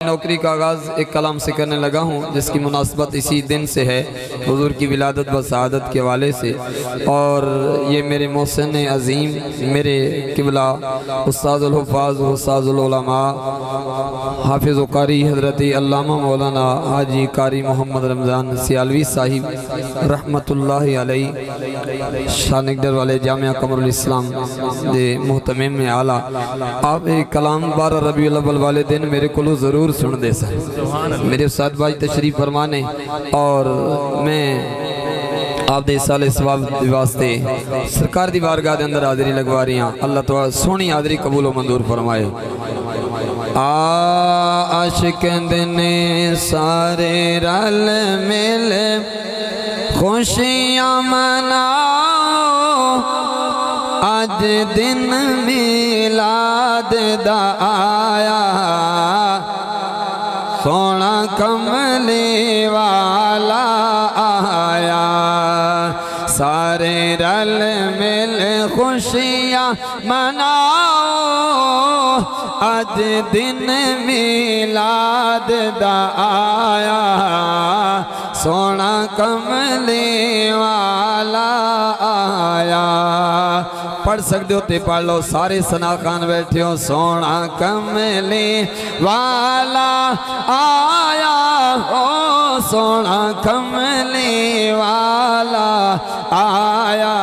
نوکری کا آغاز ایک کلام سے کرنے لگا ہوں جس کی مناسبت اسی دن سے ہے، حضور کی ولادت و سعادت کے حوالے سے، اور یہ میرے محسن عظیم میرے قبلہ استاد الحفاظ و استاد العلماء حافظ و قاری حضرت علامہ مولانا حاجی قاری محمد رمضان سیالوی صاحب رحمت اللہ علیہ شانگڈر والے جامعہ قمر الاسلام دے محتمم میں آلہ آپ ایک کلام 12 ربیع الاول والے دن میرے کلو ضرور سن دے سر میرے استاد بھائی تشریف فرمانے، اور میں آپ دے سالے ثواب دی واسطے سرکار دی بارگاہ دے اندر حاضری لگوا رہی ہیں۔ اللہ تعالیٰ سونی حاضری قبول و منظور فرمائے۔ عاشق دن سارے رل مل خوشیاں مناؤ، آج دن میلاد دا آیا، سونا کملی والا آیا، سارے رل مل خوشیاں مناؤ، آج دن میلاد دا آیا، سونا کملی والا آیا۔ پڑھ سکتے ہوتے پڑھ لو، سارے ثنا خان بیٹھے ہو۔ سونا کملی والا آیا، او سونا کملی والا آیا،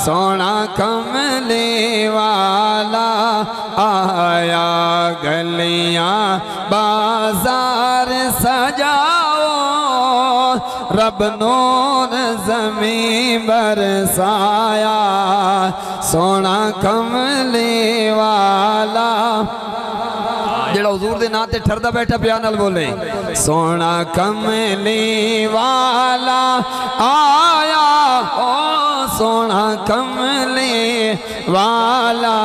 سونا کملی والا آیا، گلیاں بازار سجاؤ، رب نور زمین برسایا، سونا کملی والا۔ جڑا حضور دے ناتے ٹھردہ بیٹھا پیانل بولے، سونا کملی والا آیا، او سونا کملی والا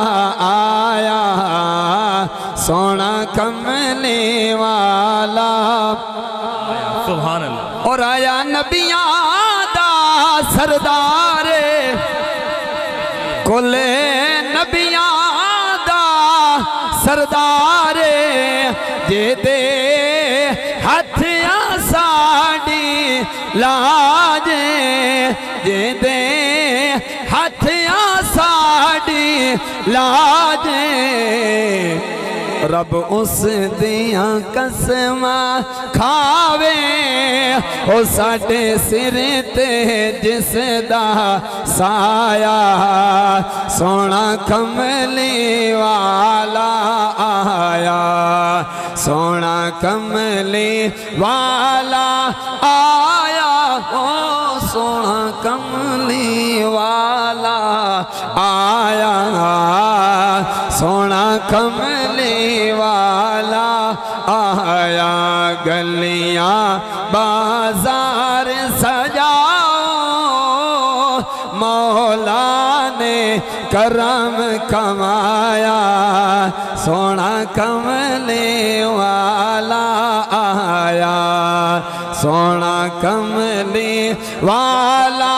آیا، سونا کملی والا۔ سبحان اللہ۔ اور آیا نبیاں دا سردار، کل نبیاں دا سردار، جے دے ہتھیاں ساڑی لاجے، جے دے ہتھیاں ساڑی لاجے، رب اس دیاں قسماں کھاوے، او ساڑے سر تے جس دا سایہ، سونا کملی والا آیا، سونا کملی والا آیا، او سونا کملی والا آیا، سونا کملی والا آیا، گلیاں بازار سجاؤ، مولا نے کرم کمایا، سونا کملی والا آیا، سونا کملی والا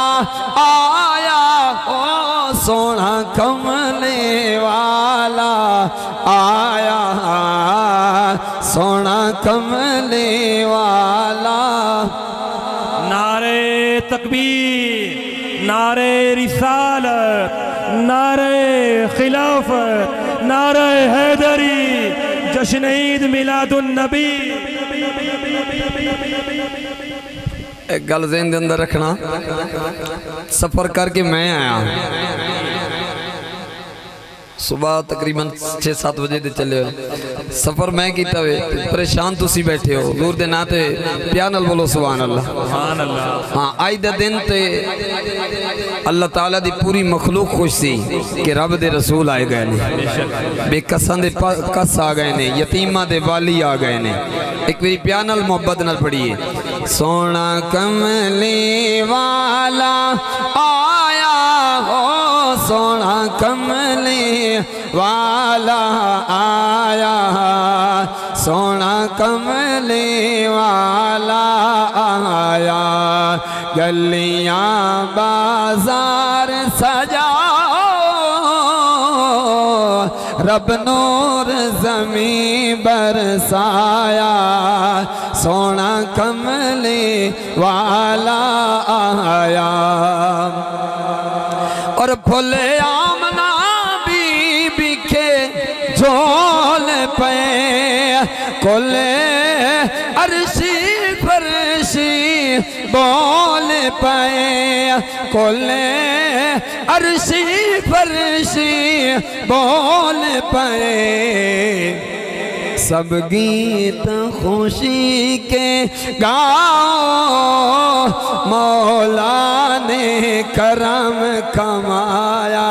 آیا، او سونا کملی والا آیا، سونا کملی والا۔ نعرہ تکبیر، نعرہ رسالت، نعرہ خلافت، نعرہ حیدری، جشن عید میلاد النبی۔ ایک گل ذہن دے اندر رکھنا، سفر کر کے میں آیا صبح تقریباً 6-7 بجے دے چلے ہو، سفر میں کیتا ہوئے، پریشان تسی بیٹھے ہو، حضور دے ناتے پیانل بولو سبحان اللہ۔ سبحان اللہ۔ ہاں آئی دا دن تے اللہ تعالیٰ دی پوری مخلوق خوش سی کہ رب دے رسول آئے گئے نے، بے کسان دے کس آ گئے نے، یتیمہ دے والی آ گئے نے۔ ایک میری پیانل محبت نہ پڑھیے، سونا کملی والا آیا، او سونا کملی والا آیا، سونا کملی والا آیا، گلیاں بازار سجاؤ، رب نور زمین برسایا سونا کملی والا آیا اور پھول آمنہ بی بی کے جھول پہ کل عرشی فرشی بول پائے کل عرشی فرشی بول پائے سب گیت خوشی کے گاؤ مولا نے کرم کمایا